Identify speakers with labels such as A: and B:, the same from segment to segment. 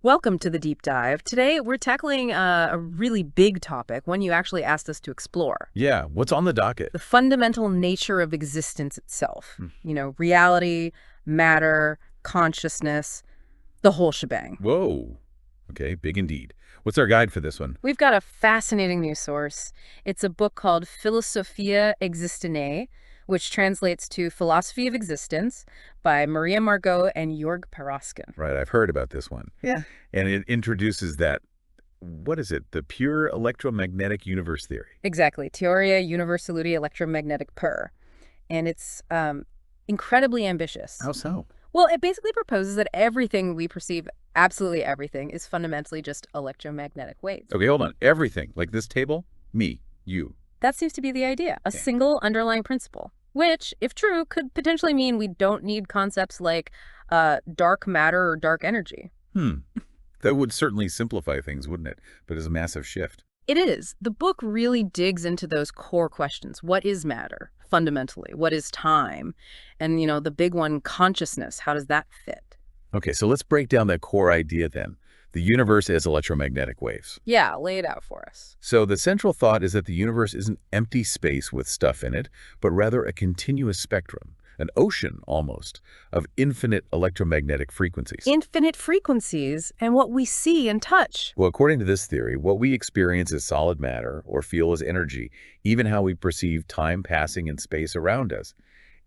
A: Welcome to the deep dive. Today, we're tackling a really big topic, one you actually asked us to explore.
B: Yeah, what's on the docket?
A: The fundamental nature of existence itself.
B: Hmm.
A: Reality, matter, consciousness, the whole shebang.
B: Whoa. Okay, big indeed. What's our guide for this one?
A: We've got a fascinating news source. It's a book called Filosofia, existenței, which translates to Philosophy of Existence by Maria Margot and Jörg Peraskin.
B: Right, I've heard about this one.
A: Yeah.
B: And it introduces that, what is it, the pure electromagnetic universe theory.
A: Exactly. Teorie universaluti electromagnetic per. And it's incredibly ambitious.
B: How so?
A: Well, it basically proposes that everything we perceive, absolutely everything, is fundamentally just electromagnetic waves.
B: Okay, hold on. Everything, like this table, me, you.
A: That seems to be the idea, a
B: Okay.
A: single underlying principle, which, if true, could potentially mean we don't need concepts like dark matter or dark energy.
B: That would certainly simplify things, wouldn't it? But it's a massive shift.
A: It is. The book really digs into those core questions. What is matter, fundamentally? What is time? And, the big one, consciousness. How does that fit?
B: Okay, so let's break down that core idea then. The universe as electromagnetic waves.
A: Yeah, lay it out for us.
B: So the central thought is that the universe isn't empty space with stuff in it, but rather a continuous spectrum, an ocean almost, of infinite electromagnetic frequencies.
A: Infinite frequencies and what we see and touch.
B: Well, according to this theory, what we experience as solid matter or feel as energy, even how we perceive time passing in space around us,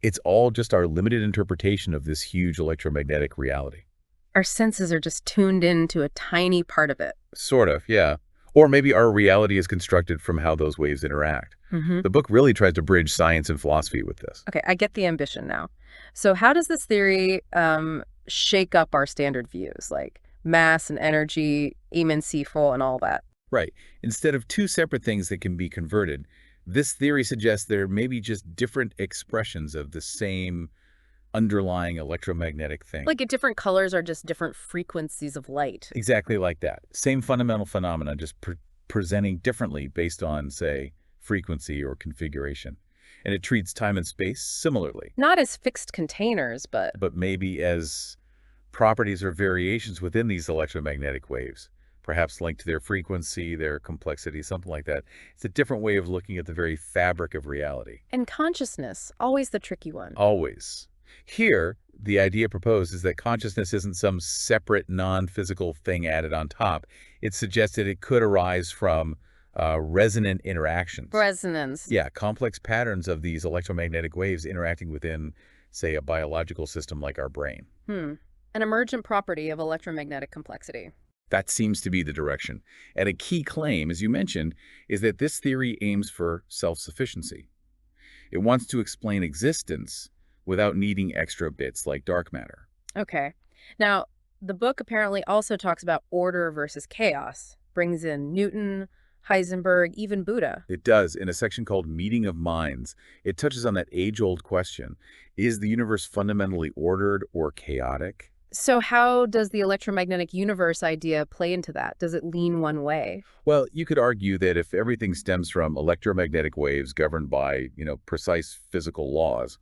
B: it's all just our limited interpretation of this huge electromagnetic reality.
A: Our senses are just tuned into a tiny part of it.
B: Sort of, yeah. Or maybe our reality is constructed from how those waves interact. The book really tries to bridge science and philosophy with this.
A: Okay, I get the ambition now. So how does this theory shake up our standard views, like mass and energy, immensiful, and all that?
B: Right. Instead of two separate things that can be converted, this theory suggests there may be just different expressions of the same underlying electromagnetic thing.
A: Like different colors are just different frequencies of light.
B: Exactly like that. Same fundamental phenomena, just presenting differently based on, say, frequency or configuration. And it treats time and space similarly,
A: Not as fixed containers, but
B: but maybe as properties or variations within these electromagnetic waves, perhaps linked to their frequency, their complexity, something like that. It's a different way of looking at the very fabric of reality.
A: and consciousness, always the tricky one.
B: Always. Here, the idea proposed is that consciousness isn't some separate non-physical thing added on top. It suggested it could arise from resonant interactions.
A: Resonance.
B: Yeah, complex patterns of these electromagnetic waves interacting within, say, a biological system like our brain.
A: An emergent property of electromagnetic complexity.
B: That seems to be the direction. And a key claim, as you mentioned, is that this theory aims for self-sufficiency. It wants to explain existence without needing extra bits like dark matter.
A: Okay. Now, the book apparently also talks about order versus chaos, brings in Newton, Heisenberg, even Buddha.
B: It does. In a section called Meeting of Minds, it touches on that age-old question, is the universe fundamentally ordered or chaotic?
A: So how does the electromagnetic universe idea play into that? Does it lean one way?
B: Well, you could argue that if everything stems from electromagnetic waves governed by, precise physical laws,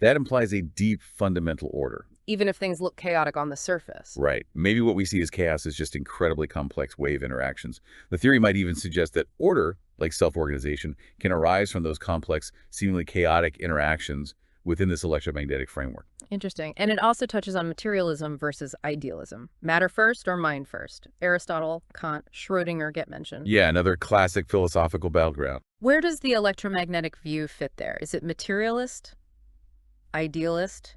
B: that implies a deep fundamental order.
A: Even if things look chaotic on the surface.
B: Right. Maybe what we see as chaos is just incredibly complex wave interactions. The theory might even suggest that order, like self-organization, can arise from those complex, seemingly chaotic interactions within this electromagnetic framework.
A: Interesting. And it also touches on materialism versus idealism. Matter first or mind first? Aristotle, Kant, Schrödinger get mentioned.
B: Yeah, another classic philosophical battleground.
A: Where does the electromagnetic view fit there? Is it materialist? Idealist?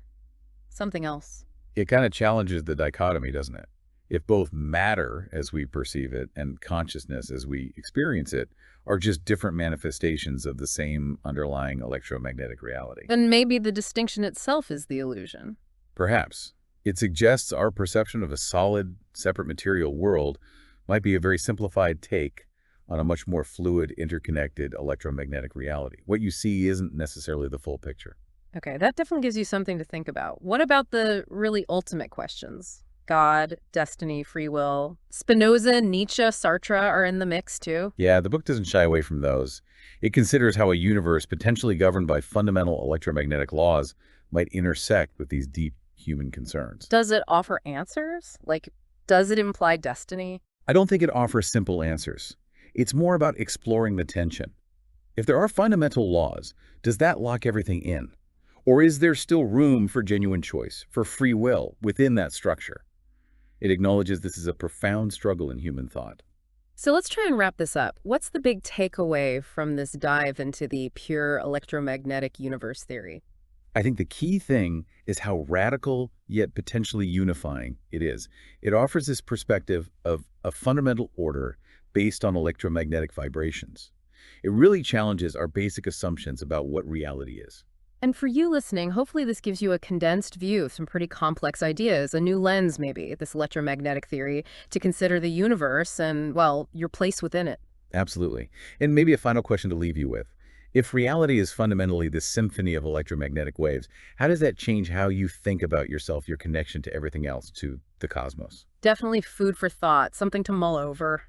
A: Something else?
B: It kind of challenges the dichotomy, doesn't it? If both matter as we perceive it and consciousness as we experience it are just different manifestations of the same underlying electromagnetic reality.
A: Then maybe the distinction itself is the illusion.
B: Perhaps. It suggests our perception of a solid, separate material world might be a very simplified take on a much more fluid, interconnected electromagnetic reality. What you see isn't necessarily the full picture.
A: Okay, that definitely gives you something to think about. What about the really ultimate questions? God, destiny, free will. Spinoza, Nietzsche, Sartre are in the mix too.
B: Yeah, the book doesn't shy away from those. It considers how a universe potentially governed by fundamental electromagnetic laws might intersect with these deep human concerns.
A: Does it offer answers? Like Does it imply destiny?
B: I don't think it offers simple answers. It's more about exploring the tension. If there are fundamental laws, does that lock everything in? Or is there still room for genuine choice, for free will within that structure? It acknowledges this is a profound struggle in human thought.
A: So let's try and wrap this up. What's the big takeaway from this dive into the pure electromagnetic universe theory?
B: I think the key thing is how radical yet potentially unifying it is. It offers this perspective of a fundamental order based on electromagnetic vibrations. It really challenges our basic assumptions about what reality is.
A: And for you listening, hopefully this gives you a condensed view of some pretty complex ideas, a new lens maybe, this electromagnetic theory, to consider the universe and, well, your place within it.
B: Absolutely. And maybe a final question to leave you with. If reality is fundamentally this symphony of electromagnetic waves, how does that change how you think about yourself, your connection to everything else, to the cosmos?
A: Definitely food for thought, something to mull over.